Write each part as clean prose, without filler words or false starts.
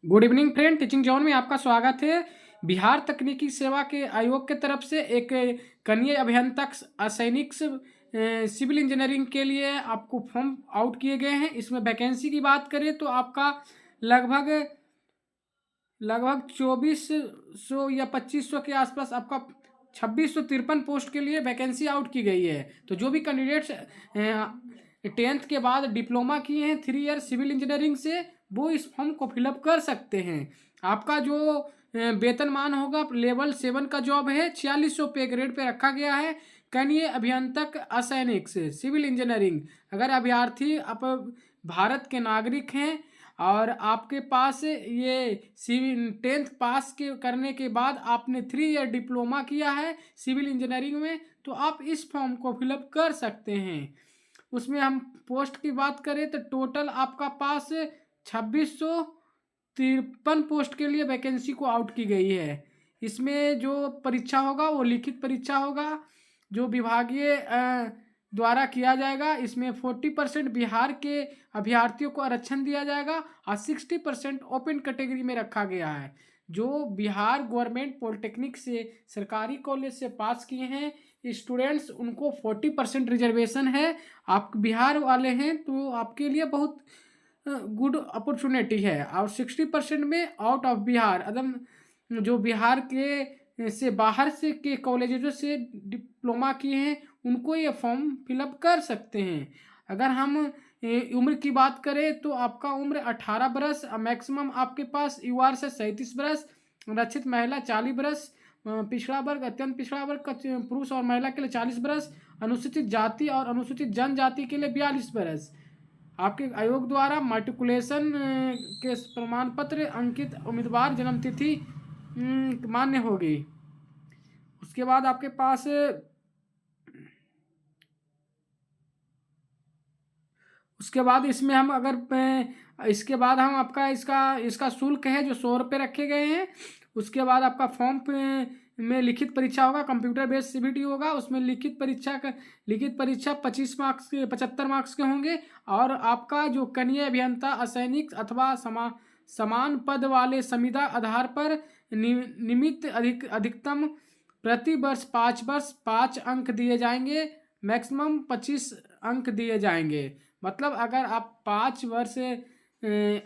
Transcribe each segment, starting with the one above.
Good evening friend, teaching zone में आपका स्वागत है। बिहार तकनीकी सेवा के आयोग के तरफ से एक कनीय अभियंता असैनिक सिविल इंजीनियरिंग के लिए आपको फॉर्म आउट किए गए हैं। इसमें वैकेंसी की बात करें तो आपका लगभग लगभग 2400 या 2500 के आसपास आपका 2653 पोस्ट के लिए वैकेंसी आउट की गई है। तो जो भी कैंडिडेट्स 10th के बाद डिप्लोमा किए हैं 3 ईयर सिविल इंजीनियरिंग से, वो इस फॉर्म को फिलअप कर सकते हैं। आपका जो वेतनमान होगा, लेवल 7 का जॉब है, 4600 पे ग्रेड पे रखा गया है। कनीय अभियंतक असैनिक से सिविल इंजीनियरिंग, अगर अभ्यर्थी आप भारत के नागरिक हैं और आपके पास ये सिविल 10th पास के करने के बाद आपने 3 ईयर डिप्लोमा किया है सिविल इंजीनियरिंग में, तो आप इस फॉर्म को फिलअप कर सकते हैं। उसमें हम पोस्ट की बात करें तो टोटल आपका पास 2653 पोस्ट के लिए वैकेंसी को आउट की गई है। इसमें जो परीक्षा होगा वो लिखित परीक्षा होगा, जो विभागीय द्वारा किया जाएगा। इसमें 40% बिहार के अभ्यर्थियों को आरक्षण दिया जाएगा और 60% ओपन कैटेगरी में रखा गया है। जो बिहार गवर्नमेंट पॉलिटेक्निक से सरकारी कॉलेज से पास किए हैं स्टूडेंट्स, उनको 40% रिजर्वेशन है। आप बिहार वाले हैं तो आपके लिए बहुत गुड अपॉर्चुनिटी है। और 60% में आउट ऑफ बिहार, अदम जो बिहार के से बाहर से के कॉलेजों से डिप्लोमा किए हैं उनको ये फॉर्म फिलअप कर सकते हैं। अगर हम उम्र की बात करें तो आपका उम्र 18 बरस, मैक्सिमम आपके पास UR से 37 बरस, रक्षित महिला 40 बरस, पिछड़ा वर्ग अत्यंत पिछड़ा वर्ग का पुरुष और महिला के लिए 40 बरस, अनुसूचित जाति और अनुसूचित जनजाति के लिए 42 बरस। आपके आयोग द्वारा मार्टिकुलेशन के प्रमाण पत्र अंकित उम्मीदवार जन्म तिथि मान्य होगी। उसके बाद आपके पास उसके बाद इसमें हम अगर इसके बाद हम आपका इसका शुल्क है जो 100 रुपये रखे गए हैं। उसके बाद आपका फॉर्म में लिखित परीक्षा होगा, कंप्यूटर बेस्ड CBT होगा। उसमें लिखित परीक्षा 25 मार्क्स के 75 मार्क्स के होंगे। और आपका जो कनीय अभियंता असैनिक अथवा समान पद वाले संविदा आधार पर निमित्त अधिकतम प्रति वर्ष 5 अंक दिए जाएंगे, मैक्सिमम 25 अंक दिए जाएंगे। मतलब अगर आप 5 वर्ष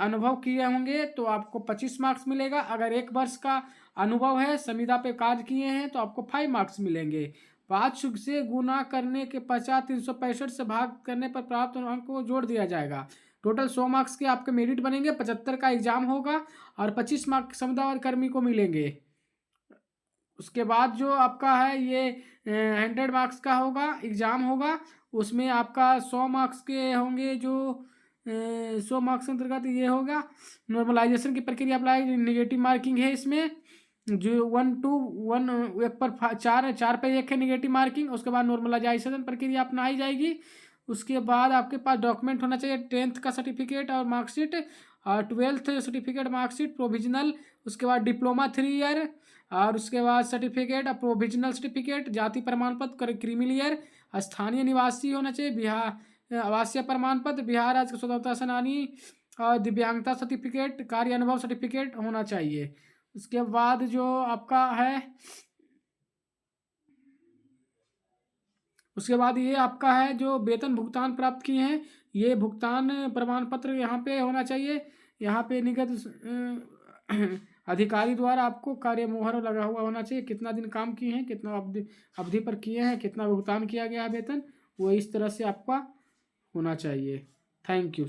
अनुभव किए होंगे तो आपको 25 मार्क्स मिलेगा। अगर 1 वर्ष का अनुभव है, संविदा पे कार्य किए हैं, तो आपको 5 मार्क्स मिलेंगे। 5 से गुना करने के पश्चात 365 से भाग करने पर प्राप्त अंक को जोड़ दिया जाएगा। टोटल 100 मार्क्स के आपके मेरिट बनेंगे। 75 का एग्जाम होगा और 25 मार्क्स संविदा कर्मी को मिलेंगे। उसके बाद जो आपका है ये 100 मार्क्स का होगा, एग्ज़ाम होगा। उसमें आपका 100 मार्क्स के होंगे, जो 100 मार्क्स के अंतर्गत ये होगा नॉर्मलाइजेशन की प्रक्रिया अप्लाई, नेगेटिव मार्किंग है इसमें, जो 1 to 1 1 पर 4 पे 1 है नेगेटिव मार्किंग। उसके बाद नॉर्मलाइजेशन प्रक्रिया अपनाई जाएगी। उसके बाद आपके पास डॉक्यूमेंट होना चाहिए 10th का सर्टिफिकेट और मार्कशीट, और 12th सर्टिफिकेट मार्कशीट प्रोविजनल। उसके बाद डिप्लोमा 3 ईयर, और उसके बाद सर्टिफिकेट प्रोविजनल सर्टिफिकेट, जाति प्रमाण पत्र क्रीमिलियर, स्थानीय निवासी होना चाहिए, बिहार आवासीय प्रमाण पत्र, बिहार राज्य का स्वतंत्रता सेनानी, और दिव्यांगता सर्टिफिकेट, कार्य अनुभव सर्टिफिकेट होना चाहिए। उसके बाद जो आपका है, उसके बाद ये आपका है जो वेतन भुगतान प्राप्त किए हैं, ये भुगतान प्रमाण पत्र यहाँ पे होना चाहिए। यहाँ पे निगत अधिकारी द्वारा आपको कार्य मोहर लगा हुआ होना चाहिए, कितना दिन काम किए हैं, कितना अवधि पर किए हैं, कितना भुगतान किया गया है वेतन, वो इस तरह से आपका होना चाहिए। Thank you.